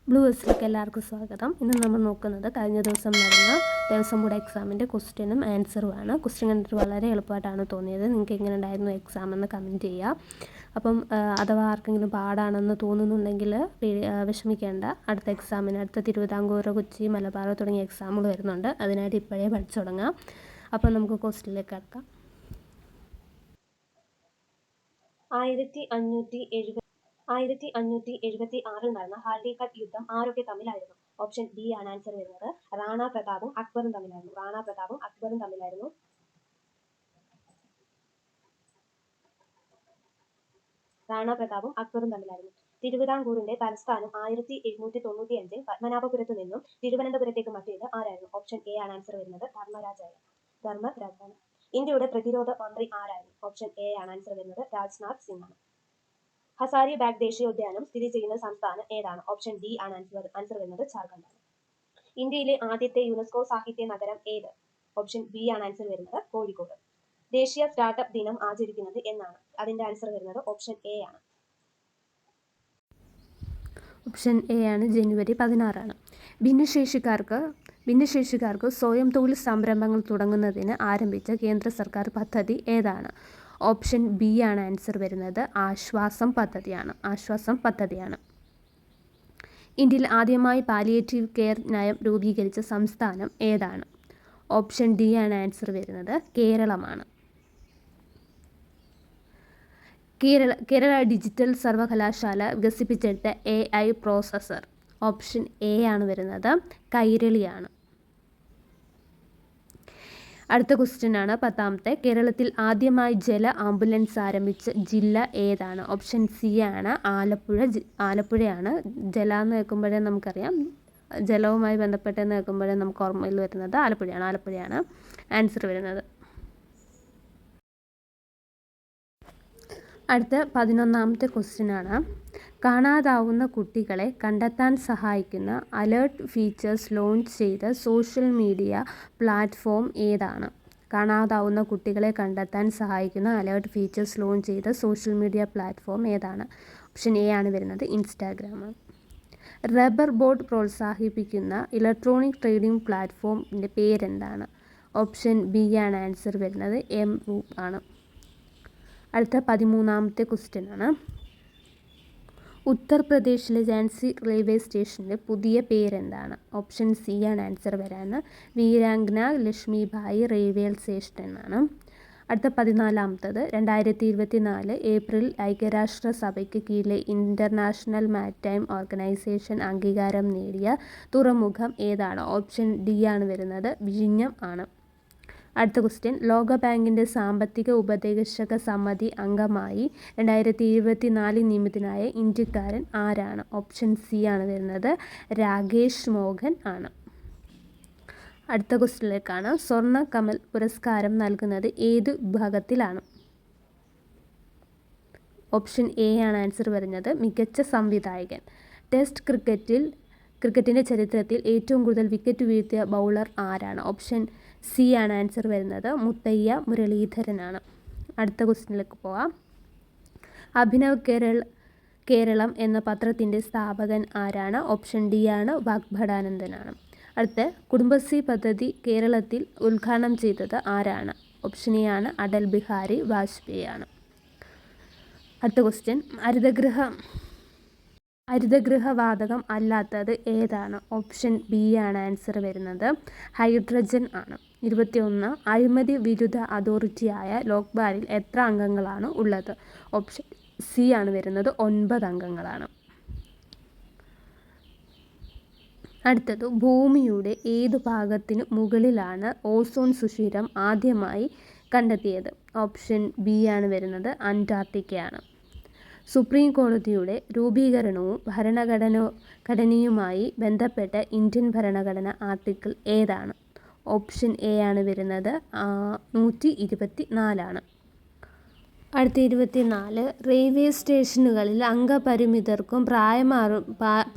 Blue എസിലേക്ക് എല്ലാവർക്കും സ്വാഗതം. ഇന്ന് നമ്മൾ നോക്കുന്നത് കഴിഞ്ഞ ദിവസം നടന്ന ദേവസ്വം ബോർഡ് എക്സാമിൻ്റെ ക്വസ്റ്റ്യനും ആൻസറുമാണ്. ക്വസ്റ്റ്യൻ കണ്ടിട്ട് വളരെ എളുപ്പമായിട്ടാണ് തോന്നിയത്. നിങ്ങൾക്ക് എങ്ങനെ ഉണ്ടായിരുന്നു എക്സാം എന്ന് കമൻറ്റ് ചെയ്യുക. അപ്പം അഥവാ ആർക്കെങ്കിലും പാടാണെന്ന് തോന്നുന്നുണ്ടെങ്കിൽ വിഷമിക്കേണ്ട. അടുത്ത തിരുവിതാംകൂർ, കൊച്ചി, മലബാർ തുടങ്ങിയ എക്സാമുകൾ വരുന്നുണ്ട്. അതിനായിട്ട് ഇപ്പോഴേ പഠിച്ചു തുടങ്ങാം. അപ്പം നമുക്ക് ക്വസ്റ്റ്യനിലേക്ക് കിടക്കാം. 1576 നടന്ന ഹാൽഡികട്ട് യുദ്ധം ആരൊക്കെ തമ്മിലായിരുന്നു? ഓപ്ഷൻ ബി ആണ് ആൻസർ വരുന്നത്. റാണ പ്രതാപും അക്ബറും തമ്മിലായിരുന്നു. തിരുവിതാംകൂറിന്റെ തലസ്ഥാനം 1795 പത്മനാഭപുരത്തു നിന്നും തിരുവനന്തപുരത്തേക്ക് മാറ്റിയത് ആരായിരുന്നു? ഓപ്ഷൻ എ ആണ് ആൻസർ വരുന്നത്. ധർമ്മരാജാണ്. ഇന്ത്യയുടെ പ്രതിരോധ മന്ത്രി ആരായിരുന്നു? ഓപ്ഷൻ എ ആണ് ആൻസർ വരുന്നത്. രാജ്നാഥ് സിംഗ് ആണ്. ഹസാരിബാഗ് ദേശീയോദ്യാനം സ്ഥിതി ചെയ്യുന്ന സംസ്ഥാനം ഏതാണ്? ഓപ്ഷൻ ഡി ആണ് ആൻസർ വരുന്നത്. ജാർഖണ്ഡ് ആണ്. ഇന്ത്യയിലെ ആദ്യത്തെ യുനെസ്കോ സാഹിത്യ നഗരം ഏത്? ഓപ്ഷൻ ബി ആണ് ആൻസർ വരുന്നത്. കോഴിക്കോട്. ദേശീയ സ്റ്റാർട്ടപ്പ് ദിനം ആചരിക്കുന്നത് എന്നാണ്? അതിന്റെ ആൻസർ വരുന്നത് ഓപ്ഷൻ എ ആണ്. ഓപ്ഷൻ എ ആണ്. ജനുവരി 16 ഭിന്നശേഷിക്കാർക്ക് സ്വയം തൊഴിൽ സംരംഭങ്ങൾ തുടങ്ങുന്നതിന് ആരംഭിച്ച കേന്ദ്ര സർക്കാർ പദ്ധതി ഏതാണ്? ഓപ്ഷൻ ബി ആണ് ആൻസർ വരുന്നത്. ആശ്വാസം പദ്ധതിയാണ്. ഇന്ത്യയിൽ ആദ്യമായി പാലിയേറ്റീവ് കെയർ നയം രൂപീകരിച്ച സംസ്ഥാനം ഏതാണ്? ഓപ്ഷൻ ഡി ആണ് ആൻസർ വരുന്നത്. കേരളമാണ്. കേരള ഡിജിറ്റൽ സർവകലാശാല വികസിപ്പിച്ചെടുത്ത AI പ്രോസസ്സർ ഓപ്ഷൻ എ ആണ് വരുന്നത്. കൈരളിയാണ്. അടുത്ത ക്വസ്റ്റ്യൻ ആണ് 10ാമത്തെ. കേരളത്തിൽ ആദ്യമായി ജല ആംബുലൻസ് ആരംഭിച്ച ജില്ല ഏതാണ്? ഓപ്ഷൻ സി ആണ്. ആലപ്പുഴയാണ്. ജല എന്ന് കേൾക്കുമ്പോഴേ നമുക്കറിയാം, ജലവുമായി ബന്ധപ്പെട്ടെന്ന് കേൾക്കുമ്പോഴേ നമുക്ക് ഓർമ്മയിൽ വരുന്നത് ആലപ്പുഴയാണ് ആൻസർ വരുന്നത്. അടുത്ത 11ാമത്തെ ക്വസ്റ്റ്യൻ ആണ്. കാണാതാവുന്ന കുട്ടികളെ കണ്ടെത്താൻ സഹായിക്കുന്ന അലേർട്ട് ഫീച്ചേഴ്സ് ലോഞ്ച് ചെയ്ത സോഷ്യൽ മീഡിയ പ്ലാറ്റ്ഫോം ഏതാണ്? കാണാതാവുന്ന കുട്ടികളെ കണ്ടെത്താൻ സഹായിക്കുന്ന അലേർട്ട് ഫീച്ചേഴ്സ് ലോഞ്ച് ചെയ്ത സോഷ്യൽ മീഡിയ പ്ലാറ്റ്ഫോം ഏതാണ്? ഓപ്ഷൻ എ ആണ് വരുന്നത്. ഇൻസ്റ്റാഗ്രാം. റബ്ബർ ബോർഡ് പ്രോത്സാഹിപ്പിക്കുന്ന ഇലക്ട്രോണിക് ട്രേഡിംഗ് പ്ലാറ്റ്ഫോമിൻ്റെ പേരെന്താണ്? ഓപ്ഷൻ ബി ആണ് ആൻസർ വരുന്നത്. M-Group ആണ്. അടുത്ത 13ാമത്തെ ക്വസ്റ്റ്യൻ ആണ്. ഉത്തർപ്രദേശിലെ ഝാൻസി റെയിൽവേ സ്റ്റേഷൻ്റെ പുതിയ പേരെന്താണ്? ഓപ്ഷൻ സി ആണ് ആൻസർ വരാൻ. വീരാംഗന ലക്ഷ്മിഭായി റെയിൽവേ സ്റ്റേഷൻ എന്നാണ്. അടുത്ത 14ാമത്തത്. 2024 ഏപ്രിൽ ഐക്യരാഷ്ട്രസഭയ്ക്ക് കീഴിലെ ഇൻ്റർനാഷണൽ മാരിടൈം ഓർഗനൈസേഷൻ അംഗീകാരം നേടിയ തുറമുഖം ഏതാണ്? ഓപ്ഷൻ ഡി ആണ് വരുന്നത്. വിഴിഞ്ഞം ആണ്. അടുത്ത ക്വസ്റ്റ്യൻ. ലോകബാങ്കിൻ്റെ സാമ്പത്തിക ഉപദേശക സമിതി അംഗമായി 2024 നിയമിതനായ ഇന്ത്യക്കാരൻ ആരാണ്? ഓപ്ഷൻ സി ആണ് വരുന്നത്. രാകേഷ് മോഹൻ ആണ്. അടുത്ത ക്വസ്റ്റ്യനിലേക്കാണ്. സ്വർണ്ണ കമൽ പുരസ്കാരം നൽകുന്നത് ഏത് വിഭാഗത്തിലാണ്? ഓപ്ഷൻ എ ആണ് ആൻസർ വരുന്നത്. മികച്ച സംവിധായകൻ. ടെസ്റ്റ് ക്രിക്കറ്റിൻ്റെ ചരിത്രത്തിൽ ഏറ്റവും കൂടുതൽ വിക്കറ്റ് വീഴ്ത്തിയ ബൗളർ ആരാണ്? ഓപ്ഷൻ സി ആണ് ആൻസർ വരുന്നത്. മുത്തയ്യ മുരളീധരനാണ്. അടുത്ത ക്വസ്റ്റ്യനിലേക്ക് പോവാം. അഭിനവ് കേരളം എന്ന പത്രത്തിൻ്റെ സ്ഥാപകൻ ആരാണ്? ഓപ്ഷൻ ഡി ആണ്. വാഗ്ഭടാനന്ദനാണ്. അടുത്ത കുടുംബശ്രീ പദ്ധതി കേരളത്തിൽ ഉദ്ഘാടനം ചെയ്തത് ആരാണ്? ഓപ്ഷൻ എ ആണ്. അടൽ ബിഹാരി വാജ്പേയി ആണ്. അടുത്ത ക്വസ്റ്റ്യൻ. ഹരിതഗൃഹവാതകം അല്ലാത്തത് ഏതാണ്? ഓപ്ഷൻ ബി ആണ് ആൻസർ വരുന്നത്. ഹൈഡ്രജൻ ആണ്. 21 അഴിമതി വിരുദ്ധ അതോറിറ്റിയായ ലോക്പാലിൽ എത്ര അംഗങ്ങളാണ് ഉള്ളത്? ഓപ്ഷൻ സി ആണ് വരുന്നത്. 9 അംഗങ്ങളാണ്. അടുത്തത്. ഭൂമിയുടെ ഏതു ഭാഗത്തിന് മുകളിലാണ് ഓസോൺ സുഷിരം ആദ്യമായി കണ്ടെത്തിയത്? ഓപ്ഷൻ ബി ആണ് വരുന്നത്. അന്റാർട്ടിക്കയാണ്. സുപ്രീം കോടതിയുടെ രൂപീകരണവും ഭരണഘടനയുമായി ബന്ധപ്പെട്ട ഇന്ത്യൻ ഭരണഘടന ആർട്ടിക്കിൾ ഏതാണ്? ഓപ്ഷൻ എ ആണ് വരുന്നത്. 124 ആണ്. അടുത്ത 24 റെയിൽവേ സ്റ്റേഷനുകളിൽ അംഗപരിമിതർക്കും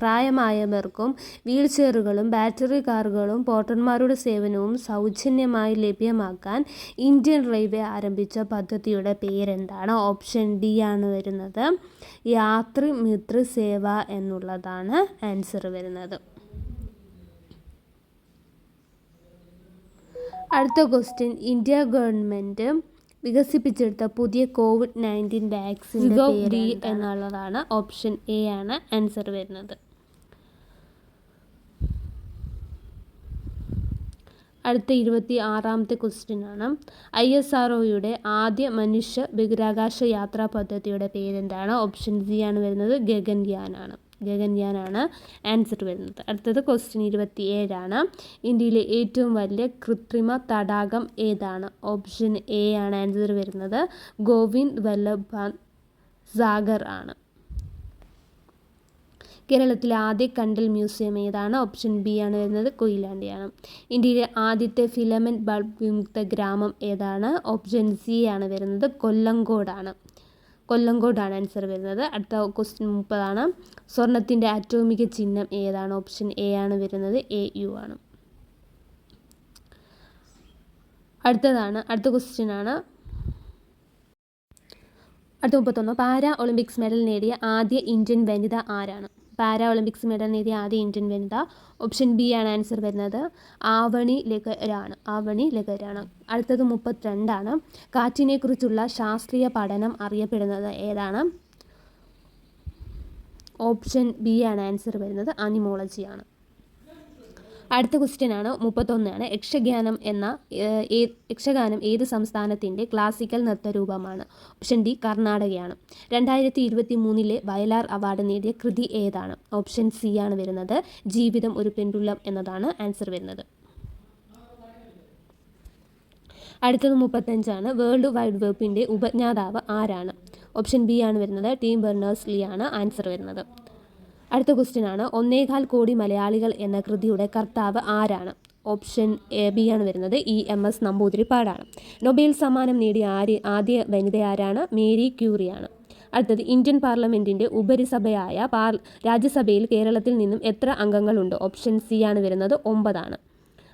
പ്രായമായവർക്കും വീൽചെയറുകളും ബാറ്ററി കാറുകളും പോർട്ടർമാരുടെ സേവനവും സൗജന്യമായി ലഭ്യമാക്കാൻ ഇന്ത്യൻ റെയിൽവേ ആരംഭിച്ച പദ്ധതിയുടെ പേരെന്താണ്? ഓപ്ഷൻ ഡി ആണ് വരുന്നത്. യാത്രി മിത്ര സേവ എന്നുള്ളതാണ് ആൻസർ വരുന്നത്. അടുത്ത ക്വസ്റ്റ്യൻ, ഇന്ത്യ ഗവൺമെൻറ് വികസിപ്പിച്ചെടുത്ത പുതിയ COVID-19 വാക്സിൻ ഡി എന്നുള്ളതാണ്. ഓപ്ഷൻ എ ആണ് ആൻസർ വരുന്നത്. അടുത്ത 26ാമത്തെ ക്വസ്റ്റ്യൻ ആണ്, ISROയുടെ ആദ്യ മനുഷ്യ ബഹിരാകാശ യാത്രാ പദ്ധതിയുടെ പേരെന്താണ്? ഓപ്ഷൻ സി ആണ് വരുന്നത്. ഗഗൻയാൻ ആണ് ആൻസർ വരുന്നത്. അടുത്തത് ക്വസ്റ്റ്യൻ 27 ആണ്, ഇന്ത്യയിലെ ഏറ്റവും വലിയ കൃത്രിമ തടാകം ഏതാണ്? ഓപ്ഷൻ എ ആണ് ആൻസർ വരുന്നത്. ഗോവിന്ദ് വല്ലഭ് സാഗർ ആണ്. കേരളത്തിലെ ആദ്യ കണ്ടൽ മ്യൂസിയം ഏതാണ്? ഓപ്ഷൻ ബി ആണ് വരുന്നത്. കൊയിലാണ്ടിയാണ്. ഇന്ത്യയിലെ ആദ്യത്തെ ഫിലമെന്റ് ബൾബ് വിമുക്ത ഗ്രാമം ഏതാണ്? ഓപ്ഷൻ സി ആണ് വരുന്നത്. കൊല്ലങ്കോടാണ് ആൻസർ വരുന്നത്. അടുത്ത ക്വസ്റ്റ്യൻ 30 ആണ്, സ്വർണത്തിൻ്റെ അറ്റോമിക ചിഹ്നം ഏതാണ്? ഓപ്ഷൻ എ ആണ് വരുന്നത്. AU ആണ്. അടുത്ത ക്വസ്റ്റ്യൻ ആണ്, അടുത്ത 31, പാരാ ഒളിമ്പിക്സ് മെഡൽ നേടിയ ആദ്യ ഇന്ത്യൻ വനിത ആരാണ്? ഓപ്ഷൻ ബി ആണ് ആൻസർ വരുന്നത്. ആവണി ലഹരാണ്. അടുത്തത് 32 ആണ്, കാറ്റിനെ കുറിച്ചുള്ള ശാസ്ത്രീയ പഠനം അറിയപ്പെടുന്നത് ഏതാണ്? ഓപ്ഷൻ ബി ആണ് ആൻസർ വരുന്നത്. അനിമോളജി ആണ്. അടുത്ത ക്വസ്റ്റ്യൻ ആണ് 31 ആണ്, യക്ഷഗാനം ഏത് സംസ്ഥാനത്തിൻ്റെ ക്ലാസിക്കൽ നൃത്തരൂപമാണ്? ഓപ്ഷൻ ഡി കർണാടകയാണ്. 2023 വയലാർ അവാർഡ് നേടിയ കൃതി ഏതാണ്? ഓപ്ഷൻ സി ആണ് വരുന്നത്. ജീവിതം ഒരു പെൻഡുലം എന്നതാണ് ആൻസർ വരുന്നത്. അടുത്തത് 35 ആണ്, വേൾഡ് വൈഡ് വെബിൻ്റെ ഉപജ്ഞാതാവ് ആരാണ്? ഓപ്ഷൻ ബി ആണ് വരുന്നത്. ടിം ബെർണേഴ്സ്-ലീ ആണ് ആൻസർ വരുന്നത്. അടുത്ത ക്വസ്റ്റ്യൻ ആണ്, 1.25 കോടി മലയാളികൾ എന്ന കൃതിയുടെ കർത്താവ് ആരാണ്? ഓപ്ഷൻ ബി ആണ് വരുന്നത്. EMS നമ്പൂതിരിപ്പാടാണ്. നൊബേൽ സമ്മാനം നേടിയ ആദ്യ വനിത ആരാണ്? മേരി ക്യൂറിയാണ്. അടുത്തത്, ഇന്ത്യൻ പാർലമെൻറ്റിൻ്റെ ഉപരിസഭയായ രാജ്യസഭയിൽ കേരളത്തിൽ നിന്നും എത്ര അംഗങ്ങളുണ്ട്? ഓപ്ഷൻ സി ആണ് വരുന്നത്. 9 ആണ്.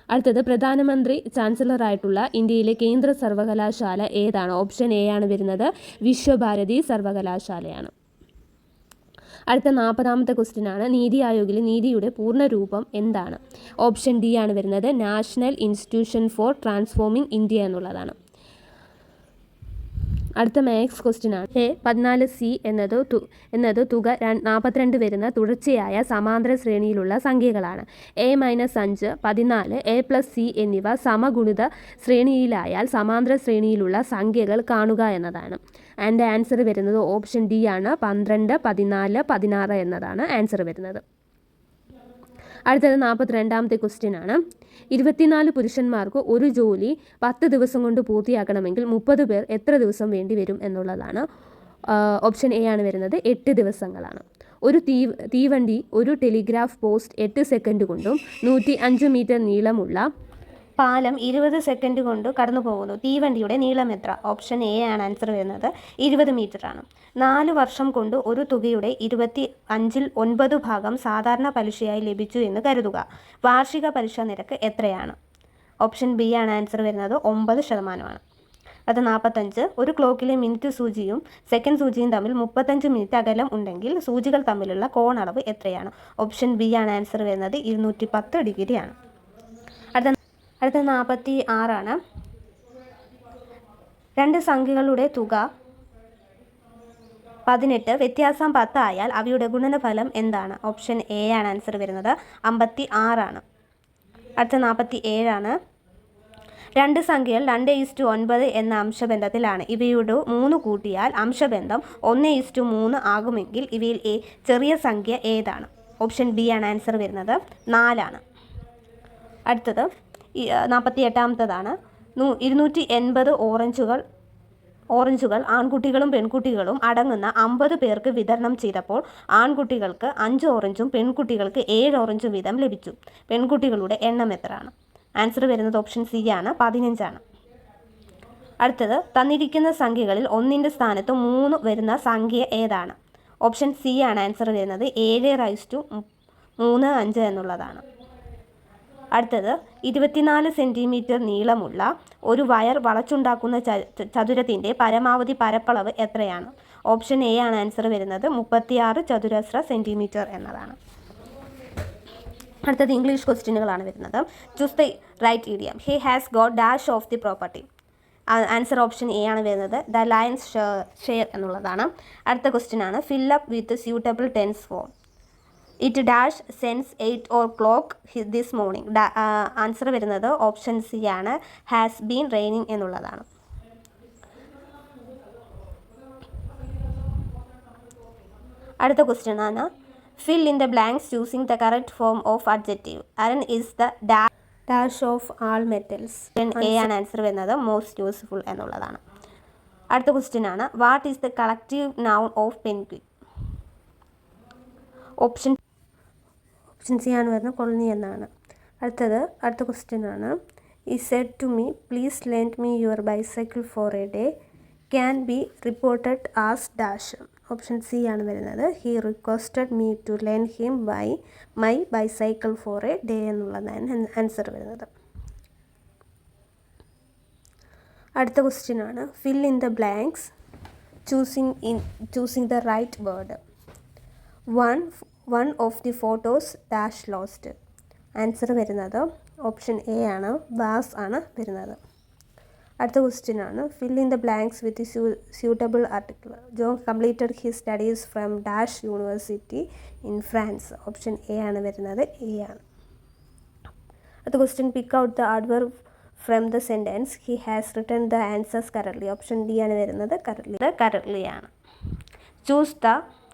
അടുത്തത്, പ്രധാനമന്ത്രി ചാൻസലറായിട്ടുള്ള ഇന്ത്യയിലെ കേന്ദ്ര സർവകലാശാല ഏതാണ്? ഓപ്ഷൻ എ ആണ് വരുന്നത്. വിശ്വഭാരതി സർവകലാശാലയാണ്. അടുത്ത 40ാമത്തെ ക്വസ്റ്റ്യൻ ആണ്, നീതി ആയോഗിലെ നീതിയുടെ പൂർണ്ണ രൂപം എന്താണ്? ഓപ്ഷൻ ഡി ആണ് വരുന്നത്. National institution for transforming India എന്നുള്ളതാണ്. അടുത്ത മാത്സ് ക്വസ്റ്റ്യൻ ആണ്, 14C എന്നത് തുക 42 വരുന്ന തുടർച്ചയായ സമാന്തര ശ്രേണിയിലുള്ള സംഖ്യകളാണ്. A-5, 14, A+C എന്നിവ സമഗുണിത ശ്രേണിയിലായാൽ സമാന്തര ശ്രേണിയിലുള്ള സംഖ്യകൾ കാണുക എന്നതാണ്. അതിൻ്റെ ആൻസർ വരുന്നത് ഓപ്ഷൻ ഡി ആണ്. 12, 14, 16 എന്നതാണ് ആൻസർ വരുന്നത്. അടുത്തത് 42ാമത്തെ ക്വസ്റ്റ്യൻ ആണ്, 24 പുരുഷന്മാർക്ക് ഒരു ജോലി 10 ദിവസം കൊണ്ട് പൂർത്തിയാക്കണമെങ്കിൽ 30 പേർ എത്ര ദിവസം വേണ്ടി വരും എന്നുള്ളതാണ്. ഓപ്ഷൻ എ ആണ് വരുന്നത്. 8 ദിവസങ്ങളാണ്. ഒരു തീവണ്ടി ഒരു ടെലിഗ്രാഫ് പോസ്റ്റ് 8 സെക്കൻഡ് കൊണ്ടും 105 മീറ്റർ നീളമുള്ള പാലം 20 സെക്കൻഡ് കൊണ്ട് കടന്നു പോകുന്നു. തീവണ്ടിയുടെ നീളം എത്ര? ഓപ്ഷൻ എ ആണ് ആൻസർ വരുന്നത്. 20 മീറ്റർ ആണ്. 4 വർഷം കൊണ്ട് ഒരു തുകയുടെ 25ൽ 9 ഭാഗം സാധാരണ പലിശയായി ലഭിച്ചു എന്ന് കരുതുക. വാർഷിക പലിശ നിരക്ക് എത്രയാണ്? ഓപ്ഷൻ ബി ആണ് ആൻസർ വരുന്നത്. 9%. അത് 45, ഒരു ക്ലോക്കിലെ മിനിറ്റ് സൂചിയും സെക്കൻഡ് സൂചിയും തമ്മിൽ 35 മിനിറ്റ് അകലം ഉണ്ടെങ്കിൽ സൂചികൾ തമ്മിലുള്ള കോണളവ് എത്രയാണ്? ഓപ്ഷൻ ബി ആണ് ആൻസർ വരുന്നത്. 210 ഡിഗ്രിയാണ്. അടുത്ത 46 ആണ്, രണ്ട് സംഖ്യകളുടെ തുക 18, വ്യത്യാസം 10 ആയാൽ അവയുടെ ഗുണനഫലം എന്താണ്? ഓപ്ഷൻ എ ആണ് ആൻസർ വരുന്നത്. 56 ആണ്. അടുത്ത 47 ആണ്, രണ്ട് സംഖ്യകൾ 2:9 എന്ന അംശബന്ധത്തിലാണ്. ഇവയുടെ 3 കൂട്ടിയാൽ അംശബന്ധം 1:3 ആകുമെങ്കിൽ ഇവയിൽ ചെറിയ സംഖ്യ ഏതാണ്? ഓപ്ഷൻ ബി ആണ് ആൻസർ വരുന്നത്. 4 ആണ്. അടുത്തത് 48ാമത്തേതാണ്, 280 ഓറഞ്ചുകൾ ആൺകുട്ടികളും പെൺകുട്ടികളും അടങ്ങുന്ന 50 പേർക്ക് വിതരണം ചെയ്തപ്പോൾ ആൺകുട്ടികൾക്ക് 5 ഓറഞ്ചും പെൺകുട്ടികൾക്ക് 7 ഓറഞ്ചും വീതം ലഭിച്ചു. പെൺകുട്ടികളുടെ എണ്ണം എത്രയാണ്? ആൻസർ വരുന്നത് ഓപ്ഷൻ സി ആണ്. 15 ആണ്. അടുത്തത് തന്നിരിക്കുന്ന സംഖ്യകളിൽ 1ൻ്റെ സ്ഥാനത്ത് 3 വരുന്ന സംഖ്യ ഏതാണ്? ഓപ്ഷൻ സി ആണ് ആൻസർ വരുന്നത് 7/35 എന്നുള്ളതാണ്. അടുത്തത് 24 സെൻറ്റിമീറ്റർ നീളമുള്ള ഒരു വയർ വളച്ചുണ്ടാക്കുന്ന ചതുരത്തിൻ്റെ പരമാവധി പരപ്പളവ് എത്രയാണ്? ഓപ്ഷൻ എ ആണ് ആൻസർ വരുന്നത് 36 ചതുരശ്ര സെൻറ്റിമീറ്റർ എന്നതാണ്. അടുത്തത് ഇംഗ്ലീഷ് ക്വസ്റ്റ്യനുകളാണ് വരുന്നത്. Choose the right idiom. He has got dash of the property. Answer option A ആണ് വരുന്നത് ദ ലയൺസ് ഷെയർ എന്നുള്ളതാണ്. അടുത്ത ക്വസ്റ്റ്യൻ ആണ് fill up with suitable tense form. It dash since 8 o'clock this morning. Answer വരുന്നത് option C ആണ് has been raining എന്നുള്ളതാണ്. അടുത്ത question ആണ് fill in the blanks choosing the correct form of adjective. Iron is the dash of all metals. A ആണ് answer വരുന്നത് most useful എന്നുള്ളതാണ്. അടുത്ത question ആണ് what is the collective noun of penguin. Option C ആണ് വരുന്നത് colony എന്നാണ്. അടുത്ത question ആണ് he said to me please lend me your bicycle for a day can be reported as dash. Option C ആണ് വരുന്നത് he requested me to lend him my bicycle for a day എന്നുള്ളതാണ് answer വരുന്നത്. അടുത്ത question ആണ് fill in the blanks choosing the right word. One of the photos dash lost. Answer വരുന്നത് option A ആണ് was ആണ് വരുന്നത്. അടുത്ത question ആണ് fill in the blanks with suitable article. John completed his studies from dash university in France. Option A ആണ് വരുന്നത് A ആണ്. അടുത്ത question pick out the adverb from the sentence he has written the answers correctly. Option D ആണ് വരുന്നത് correctly ആണ്.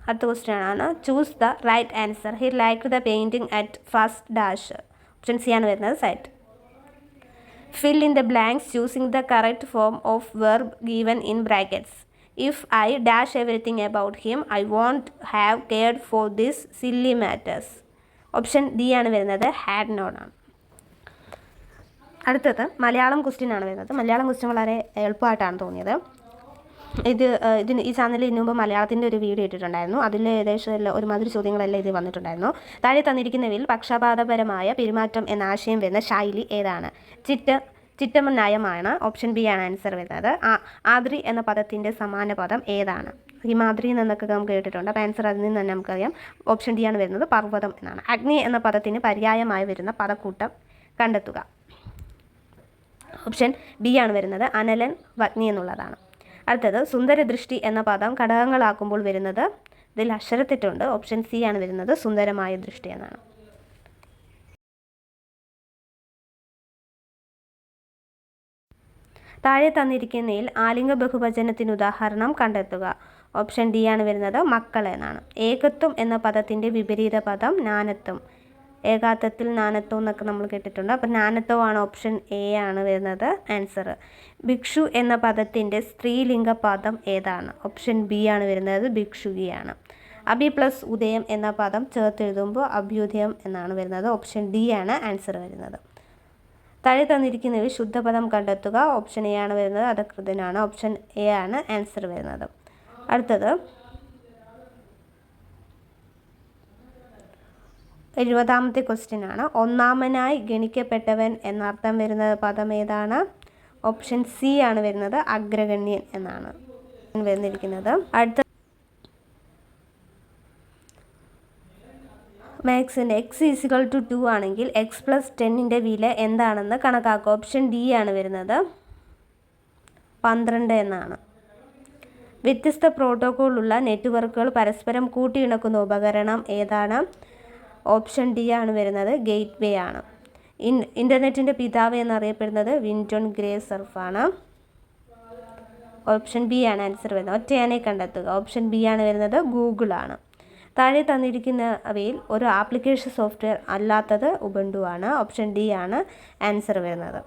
അടുത്ത question ആണ് choose the right answer. He like the painting at first dash. Option C ആണ് വരുന്നത് sight. Fill in the blanks choosing the correct form of verb given in brackets. If I dash everything about him I won't have cared for this silly matters. Option D ആണ് വരുന്നത് had not ആണ്. അടുത്തത് Malayalam question ആണ് വരുന്നത്. Malayalam question വളരെ എളുപ്പമായിട്ടാണ് തോന്നിയത്. ഈ ചാനലിൽ ഇതിനു മുമ്പ് മലയാളത്തിൻ്റെ ഒരു വീഡിയോ ഇട്ടിട്ടുണ്ടായിരുന്നു. അതിൽ ഏകദേശം ഒരുമാതിരി ചോദ്യങ്ങളെല്ലാം ഇത് വന്നിട്ടുണ്ടായിരുന്നു. താഴെ തന്നിരിക്കുന്നവയിൽ പക്ഷപാതപരമായ പെരുമാറ്റം എന്ന ആശയം വരുന്ന ശൈലി ഏതാണ്? ചിറ്റമനയമാണ്. ഓപ്ഷൻ ബി ആണ് ആൻസർ വരുന്നത്. ആദ്രി എന്ന പദത്തിൻ്റെ സമാന പദം ഏതാണ്? ഹിമാദ്രി എന്നൊക്കെ നമുക്ക് കേട്ടിട്ടുണ്ട്. അപ്പോൾ ആൻസർ അതിൽ നിന്ന് തന്നെ നമുക്കറിയാം ഓപ്ഷൻ ഡി ആണ് വരുന്നത് പർവ്വതം എന്നാണ്. അഗ്നി എന്ന പദത്തിന് പര്യായമായി വരുന്ന പദക്കൂട്ടം കണ്ടെത്തുക. ഓപ്ഷൻ ബി ആണ് വരുന്നത് അനലൻ വഗ്നി എന്നുള്ളതാണ്. അടുത്തത് സുന്ദരദൃഷ്ടി എന്ന പദം ഘടകങ്ങളാക്കുമ്പോൾ വരുന്നത് ഇതിൽ അക്ഷരത്തെറ്റുണ്ട്. ഓപ്ഷൻ സി ആണ് വരുന്നത് സുന്ദരമായ ദൃഷ്ടി എന്നാണ്. താഴെ തന്നിരിക്കുന്നതിൽ ആലിംഗ ബഹുവചനത്തിന് ഉദാഹരണം കണ്ടെത്തുക. ഓപ്ഷൻ ഡി ആണ് വരുന്നത് മക്കൾ എന്നാണ്. ഏകത്വം എന്ന പദത്തിൻ്റെ വിപരീത പദം നാനത്വം. ഏകാത്വത്തിൽ നാനത്വം എന്നൊക്കെ നമ്മൾ കേട്ടിട്ടുണ്ട്. അപ്പോൾ നാനത്വമാണ് ഓപ്ഷൻ എ ആണ് വരുന്നത് ആൻസർ. ഭിക്ഷു എന്ന പദത്തിൻ്റെ സ്ത്രീലിംഗ പദം ഏതാണ്? ഓപ്ഷൻ ബി ആണ് വരുന്നത് ഭിക്ഷുകിയാണ്. അഭി പ്ലസ് ഉദയം എന്ന പദം ചേർത്തെഴുതുമ്പോൾ അഭ്യുദയം എന്നാണ് വരുന്നത്. ഓപ്ഷൻ ഡി ആണ് ആൻസർ വരുന്നത്. താഴെ തന്നിരിക്കുന്നവയിൽ ശുദ്ധപദം കണ്ടെത്തുക. ഓപ്ഷൻ എ ആണ് വരുന്നത് അധകൃതനാണ്. ഓപ്ഷൻ എ ആണ് ആൻസർ വരുന്നത്. അടുത്തത് 70ാമത്തെ ക്വസ്റ്റ്യൻ ആണ്. ഒന്നാമനായി ഗണിക്കപ്പെട്ടവൻ എന്നർത്ഥം വരുന്ന പദം ഏതാണ്? ഓപ്ഷൻ സി ആണ് വരുന്നത് അഗ്രഗണ്യൻ എന്നാണ് വരുന്നിരിക്കുന്നത്. അടുത്ത മാക്സിൻ്റെ x = 2 ആണെങ്കിൽ x + 10ൻ്റെ വില എന്താണെന്ന് കണക്കാക്കുക. ഓപ്ഷൻ ഡി ആണ് വരുന്നത് 12 എന്നാണ്. വ്യത്യസ്ത പ്രോട്ടോക്കോളുള്ള നെറ്റ്വർക്കുകൾ പരസ്പരം കൂട്ടിയിണക്കുന്ന ഉപകരണം ഏതാണ്? ഓപ്ഷൻ ഡി ആണ് വരുന്നത് ഗേറ്റ് വേ ആണ്. ഇൻ്റർനെറ്റിൻ്റെ പിതാവ് എന്നറിയപ്പെടുന്നത് വിൻറ്റൺ ഗ്രേസർഫാണ്. ഓപ്ഷൻ ബി ആണ് ആൻസർ വരുന്നത്. ഒറ്റയാനെ കണ്ടെത്തുക. ഓപ്ഷൻ ബി ആണ് വരുന്നത് ഗൂഗിളാണ്. താഴെ തന്നിരിക്കുന്നവയിൽ ഒരു ആപ്ലിക്കേഷൻ സോഫ്റ്റ്വെയർ അല്ലാത്തത് ഉബുണ്ടു ആണ്. ഓപ്ഷൻ ഡി ആണ് ആൻസർ വരുന്നത്.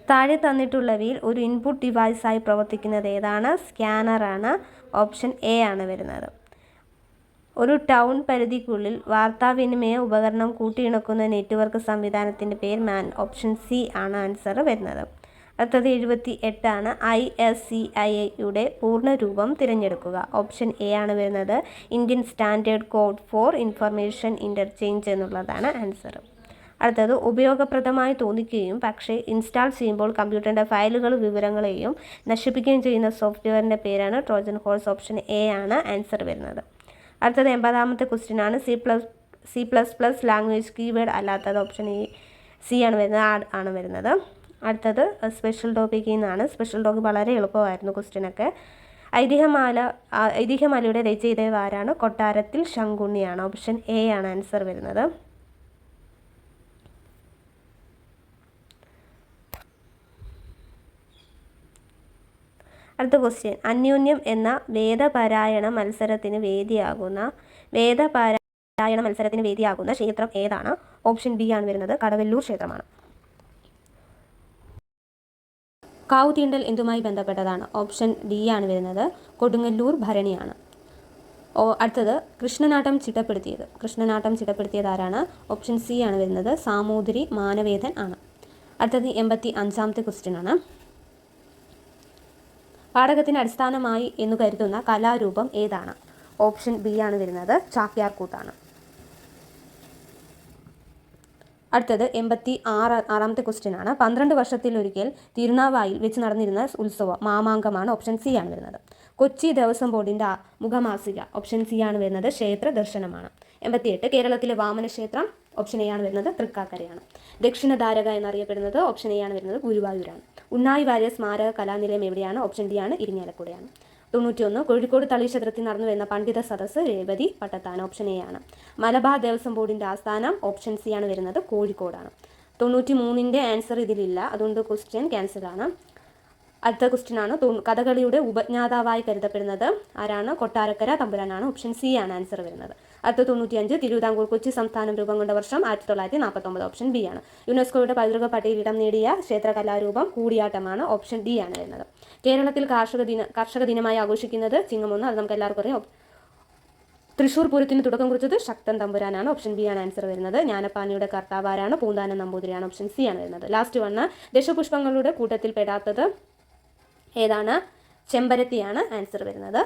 താഴെ തന്നിട്ടുള്ളവയിൽ ഒരു ഇൻപുട്ട് ഡിവൈസായി പ്രവർത്തിക്കുന്നത് ഏതാണ്? സ്കാനറാണ്. ഓപ്ഷൻ എ ആണ് വരുന്നത്. ഒരു ടൗൺ പരിധിക്കുള്ളിൽ വാർത്താവിനിമയ ഉപകരണം കൂട്ടിയിണക്കുന്ന നെറ്റ്വർക്ക് സംവിധാനത്തിൻ്റെ പേര് മാൻ. ഓപ്ഷൻ സി ആണ് ആൻസർ വരുന്നത്. അടുത്തത് 78 ISCIയുടെ പൂർണ്ണ രൂപം തിരഞ്ഞെടുക്കുക. ഓപ്ഷൻ എ ആണ് വരുന്നത് Indian standard code for information interchange എന്നുള്ളതാണ് ആൻസർ. അടുത്തത് ഉപയോഗപ്രദമായി തോന്നിക്കുകയും പക്ഷേ ഇൻസ്റ്റാൾ ചെയ്യുമ്പോൾ കമ്പ്യൂട്ടറിൻ്റെ ഫയലുകളും വിവരങ്ങളെയും നശിപ്പിക്കുകയും ചെയ്യുന്ന സോഫ്റ്റ്വെയറിൻ്റെ പേരാണ് ട്രോജൻ ഹോഴ്സ്. ഓപ്ഷൻ എ ആണ് ആൻസർ വരുന്നത്. അടുത്തത് 80ാമത്തെ ക്വസ്റ്റ്യൻ ആണ് C++ ലാംഗ്വേജ് കീവേഡ് അല്ലാത്തത്. ഓപ്ഷൻ സി ആണ് വരുന്നത്, ആണ് വരുന്നത്. അടുത്തത് സ്പെഷ്യൽ ടോപ്പിക്കിൽ നിന്നാണ്. സ്പെഷ്യൽ ടോപ്പിക് വളരെ എളുപ്പമായിരുന്നു ക്വസ്റ്റ്യനൊക്കെ. ഐതിഹ്യമാലയുടെ രചയിതാവ് ആരാണ്? കൊട്ടാരത്തിൽ ശങ്കുണ്ണിയാണ്. ഓപ്ഷൻ എ ആണ് ആൻസർ വരുന്നത്. അടുത്ത ക്വസ്റ്റ്യൻ, അന്യോന്യം എന്ന വേദപാരായണ മത്സരത്തിന് വേദിയാകുന്ന ക്ഷേത്രം ഏതാണ്? ഓപ്ഷൻ ബി ആണ് വരുന്നത്, കടവല്ലൂർ ക്ഷേത്രമാണ്. കാവ് തീണ്ടൽ എന്തുമായി ബന്ധപ്പെട്ടതാണ്? ഓപ്ഷൻ ഡി ആണ് വരുന്നത്, കൊടുങ്ങല്ലൂർ ഭരണിയാണ്. അടുത്തത് കൃഷ്ണനാട്ടം ചിട്ടപ്പെടുത്തിയത് ആരാണ്? ഓപ്ഷൻ സി ആണ് വരുന്നത്, സാമൂതിരി മാനവേദൻ ആണ്. അടുത്തത് 85ാമത്തെ ക്വസ്റ്റ്യൻ ആണ്. പാഠകത്തിന് അടിസ്ഥാനമായി എന്ന് കരുതുന്ന കലാരൂപം ഏതാണ്? ഓപ്ഷൻ ബി ആണ് വരുന്നത്, ചാക്യാർകൂത്താണ്. അടുത്തത് 86ാമത്തെ ക്വസ്റ്റ്യൻ ആണ്. 12 വർഷത്തിലൊരിക്കൽ തിരുനാവായിൽ വെച്ച് നടന്നിരുന്ന ഉത്സവം മാമാങ്കമാണ്. ഓപ്ഷൻ സി ആണ് വരുന്നത്. കൊച്ചി ദേവസ്വം ബോർഡിൻ്റെ മുഖമാസിക. ഓപ്ഷൻ സി ആണ് വരുന്നത്, ക്ഷേത്ര ദർശനമാണ്. 88 കേരളത്തിലെ വാമന ക്ഷേത്രം. ഓപ്ഷൻ എ ആണ് വരുന്നത്, തൃക്കാക്കരയാണ്. ദക്ഷിണധാരക എന്നറിയപ്പെടുന്നത്. ഓപ്ഷൻ എ ആണ് വരുന്നത്, ഗുരുവായൂരാണ്. ഉണ്ണായി വാര്യർ സ്മാരക കലാനിലയം എവിടെയാണ്? ഓപ്ഷൻ ഡി ആണ്, ഇരിങ്ങാലക്കുടയാണ്. 91 കോഴിക്കോട് തളീക്ഷേത്രത്തിൽ നടന്നു വരുന്ന പണ്ഡിത സദസ്സ് രേവതി പട്ടത്താണ്. ഓപ്ഷൻ എ ആണ്. മലബാർ ദേവസ്വം ബോർഡിൻ്റെ ആസ്ഥാനം. ഓപ്ഷൻ സി ആണ് വരുന്നത്, കോഴിക്കോടാണ്. 93ൻ്റെ ആൻസർ ഇതിലില്ല, അതുകൊണ്ട് ക്വസ്റ്റ്യൻ ക്യാൻസലാണ്. അടുത്ത ക്വസ്റ്റ്യൻ ആണ്, കഥകളിയുടെ ഉപജ്ഞാതാവായി കരുതപ്പെടുന്നത് ആരാണ്? കൊട്ടാരക്കര തമ്പുരാനാണ്. ഓപ്ഷൻ സി ആണ് ആൻസർ വരുന്നത്. അടുത്ത 95 തിരുവിതാംകൂർ കൊച്ചി സംസ്ഥാനം രൂപം കൊണ്ട വർഷം 1949. ഓപ്ഷൻ ബി ആണ്. യുനെസ്കോയുടെ പൈതൃക പട്ടികയിൽ ഇടം നേടിയ ക്ഷേത്ര കലാരൂപം കൂടിയാട്ടമാണ്. ഓപ്ഷൻ ഡി ആണ് വരുന്നത്. കേരളത്തിൽ കർഷക ദിനമായി ആഘോഷിക്കുന്നത് ചിങ്ങം 1. അത് നമുക്ക് എല്ലാവർക്കും അറിയാം. തൃശ്ശൂർ പൂരത്തിന് തുടക്കം കുറിച്ചത് ശക്തൻ തമ്പുരാനാണ്. ഓപ്ഷൻ ബി ആണ് ആൻസർ വരുന്നത്. ജ്ഞാനപ്പാനിയുടെ കർത്താവ് ആരാണ്? പൂന്താനം നമ്പൂതിരിയാണ്. ഓപ്ഷൻ സി ആണ് വരുന്നത്. ലാസ്റ്റ് വന്ന് ദശപുഷ്പങ്ങളുടെ കൂട്ടത്തിൽ പെടാത്തത് ഏതാണ്? ചെമ്പരത്തിയാണ് ആൻസർ വരുന്നത്.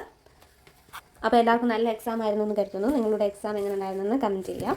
അപ്പോൾ എല്ലാവർക്കും നല്ല എക്സാം ആയിരുന്നു എന്ന് കരുതുന്നു. നിങ്ങളുടെ എക്സാം എങ്ങനെ ഉണ്ടായിരുന്നെന്ന് കമൻറ്റ് ചെയ്യുക.